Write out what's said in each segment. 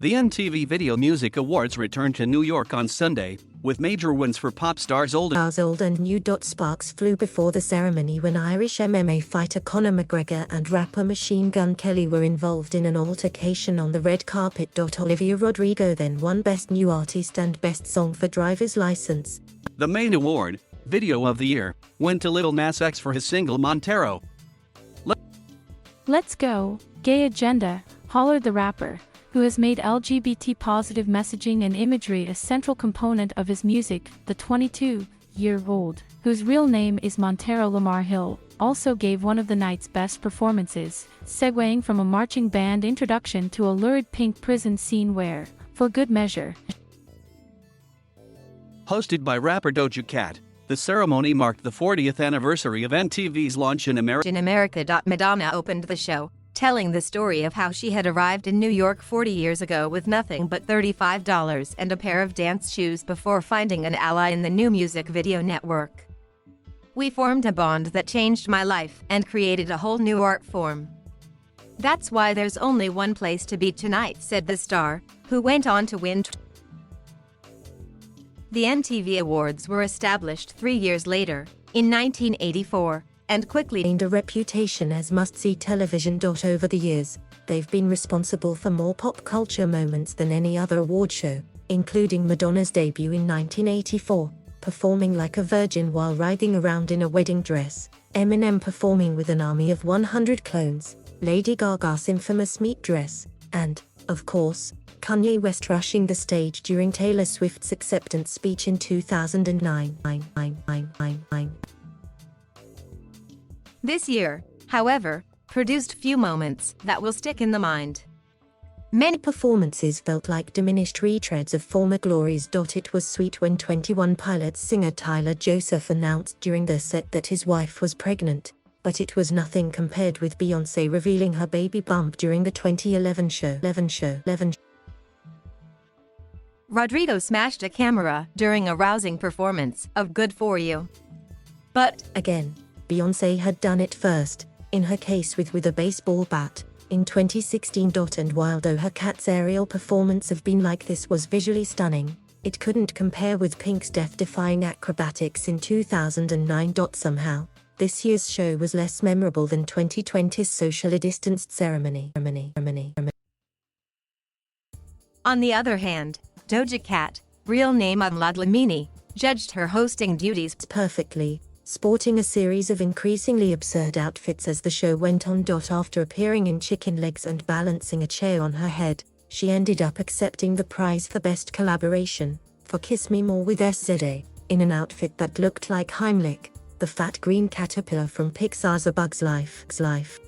The MTV Video Music Awards returned to New York on Sunday, with major wins for pop stars old and new. Sparks flew before the ceremony when Irish MMA fighter Conor McGregor and rapper Machine Gun Kelly were involved in an altercation on the red carpet. Olivia Rodrigo then won Best New Artist and Best Song for Driver's License. The main award, Video of the Year, went to Lil Nas X for his single Montero. Let's go, gay agenda, hollered the rapper, who has made LGBT-positive messaging and imagery a central component of his music. The 22-year-old, whose real name is Montero Lamar Hill, also gave one of the night's best performances, segueing from a marching band introduction to a lurid pink prison scene where, for good measure. Hosted by rapper Doja Cat, the ceremony marked the 40th anniversary of MTV's launch in America. Madonna opened the show, telling the story of how she had arrived in New York 40 years ago with nothing but $35 and a pair of dance shoes before finding an ally in the new music video network. We formed a bond that changed my life and created a whole new art form. That's why there's only one place to be tonight, said the star, who went on to win. The MTV Awards were established 3 years later, in 1984, and quickly gained a reputation as must-see television. Over the years, they've been responsible for more pop culture moments than any other award show, including Madonna's debut in 1984, performing like a virgin while riding around in a wedding dress, Eminem performing with an army of 100 clones, Lady Gaga's infamous meat dress, and, of course, Kanye West rushing the stage during Taylor Swift's acceptance speech in 2009. This year, however, produced few moments that will stick in the mind. Many performances felt like diminished retreads of former glories. It was sweet when 21 Pilots singer Tyler Joseph announced during their set that his wife was pregnant, but it was nothing compared with Beyoncé revealing her baby bump during the 2011 show. Rodrigo smashed a camera during a rousing performance of Good For You. But, again, Beyoncé had done it first, in her case with a baseball bat, in 2016. And while her cat's aerial performance of Been Like This was visually stunning, it couldn't compare with Pink's death-defying acrobatics in 2009. Somehow, this year's show was less memorable than 2020's socially distanced ceremony. On the other hand, Doja Cat, real name Amla Dlamini, judged her hosting duties perfectly, sporting a series of increasingly absurd outfits as the show went on. After appearing in chicken legs and balancing a chair on her head, she ended up accepting the prize for Best Collaboration, for Kiss Me More with SZA, in an outfit that looked like Heimlich, the fat green caterpillar from Pixar's A Bug's Life.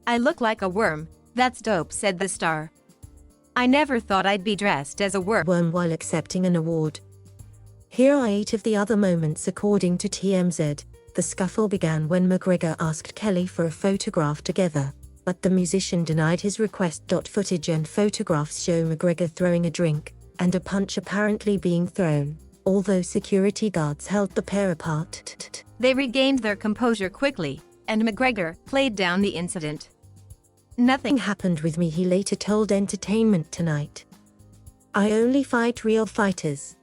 I look like a worm, that's dope, said the star. I never thought I'd be dressed as a worm while accepting an award. Here are 8 of the other moments according to TMZ. The scuffle began when McGregor asked Kelly for a photograph together, but the musician denied his request. Footage and photographs show McGregor throwing a drink, and a punch apparently being thrown, although security guards held the pair apart. They regained their composure quickly, and McGregor played down the incident. Nothing happened with me, he later told Entertainment Tonight. I only fight real fighters.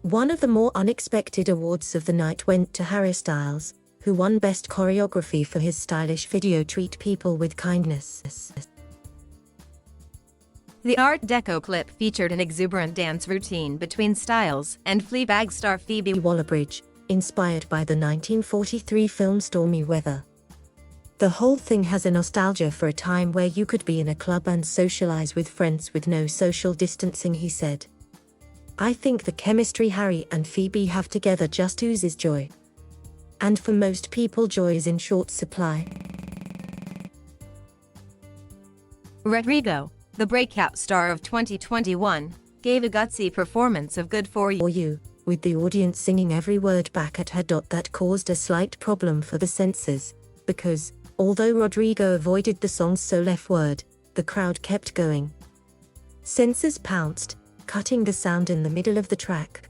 One of the more unexpected awards of the night went to Harry Styles, who won Best Choreography for his stylish video Treat People with Kindness. The Art Deco clip featured an exuberant dance routine between Styles and Fleabag star Phoebe Waller-Bridge, inspired by the 1943 film Stormy Weather. The whole thing has a nostalgia for a time where you could be in a club and socialize with friends with no social distancing, he said. I think the chemistry Harry and Phoebe have together just oozes joy. And for most people, joy is in short supply. Rodrigo, the breakout star of 2021, gave a gutsy performance of Good For You, with the audience singing every word back at her. That caused a slight problem for the censors, because, although Rodrigo avoided the song's sole F word, the crowd kept going. Censors pounced, cutting the sound in the middle of the track.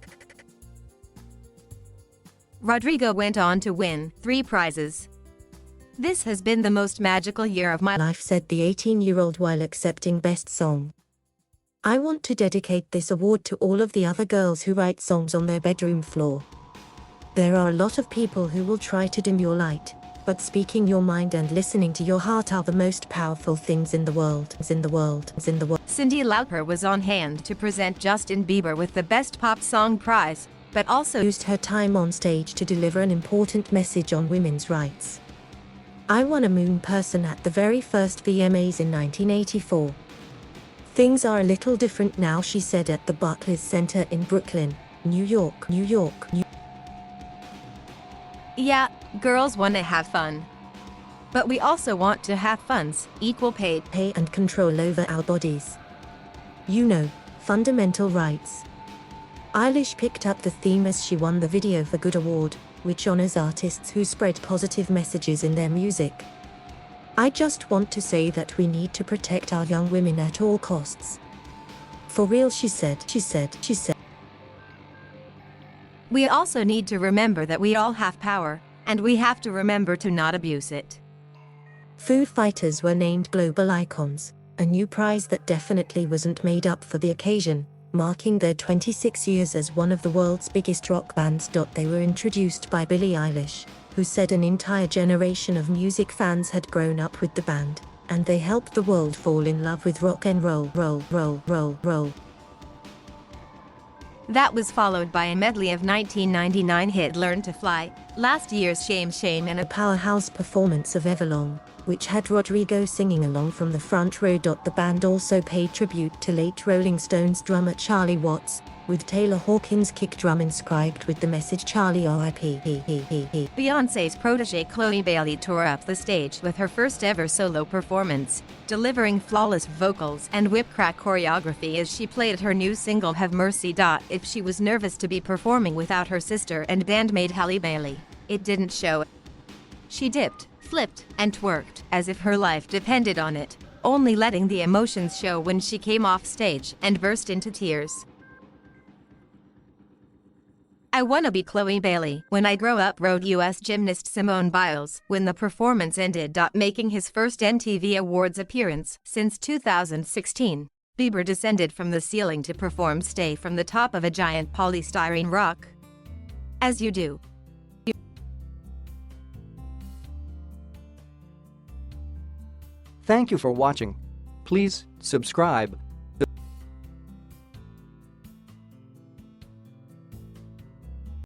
Rodrigo went on to win 3 prizes. This has been the most magical year of my life, said the 18-year-old while accepting Best Song. I want to dedicate this award to all of the other girls who write songs on their bedroom floor. There are a lot of people who will try to dim your light, but speaking your mind and listening to your heart are the most powerful things in the world. Cyndi Lauper was on hand to present Justin Bieber with the Best Pop Song prize, but also used her time on stage to deliver an important message on women's rights. I won a Moon Person at the very first VMAs in 1984. Things are a little different now, she said at the Barclays Center in Brooklyn, New York. Yeah, girls want to have fun. But we also want to have funds, equal pay and control over our bodies. You know, fundamental rights. Eilish picked up the theme as she won the Video for Good award, which honors artists who spread positive messages in their music. I just want to say that we need to protect our young women at all costs. For real, she said. We also need to remember that we all have power, and we have to remember to not abuse it. Foo Fighters were named Global Icons, a new prize that definitely wasn't made up for the occasion, marking their 26 years as one of the world's biggest rock bands. They were introduced by Billie Eilish, who said an entire generation of music fans had grown up with the band, and they helped the world fall in love with rock and roll. That was followed by a medley of 1999 hit Learn to Fly, last year's Shame Shame, and a powerhouse performance of Everlong, which had Rodrigo singing along from the front row. The band also paid tribute to late Rolling Stones drummer Charlie Watts, with Taylor Hawkins' kick drum inscribed with the message Charlie R.I.P. Beyoncé's protégé Chloe Bailey tore up the stage with her first ever solo performance, delivering flawless vocals and whip-crack choreography as she played her new single Have Mercy. If she was nervous to be performing without her sister and bandmate Halle Bailey, it didn't show. She dipped, flipped, and twerked as if her life depended on it, only letting the emotions show when she came off stage and burst into tears. I wanna be Chloe Bailey when I grow up, wrote U.S. gymnast Simone Biles when the performance ended. Making his first MTV Awards appearance since 2016, Bieber descended from the ceiling to perform Stay from the top of a giant polystyrene rock. As you do. Thank you for watching. Please subscribe.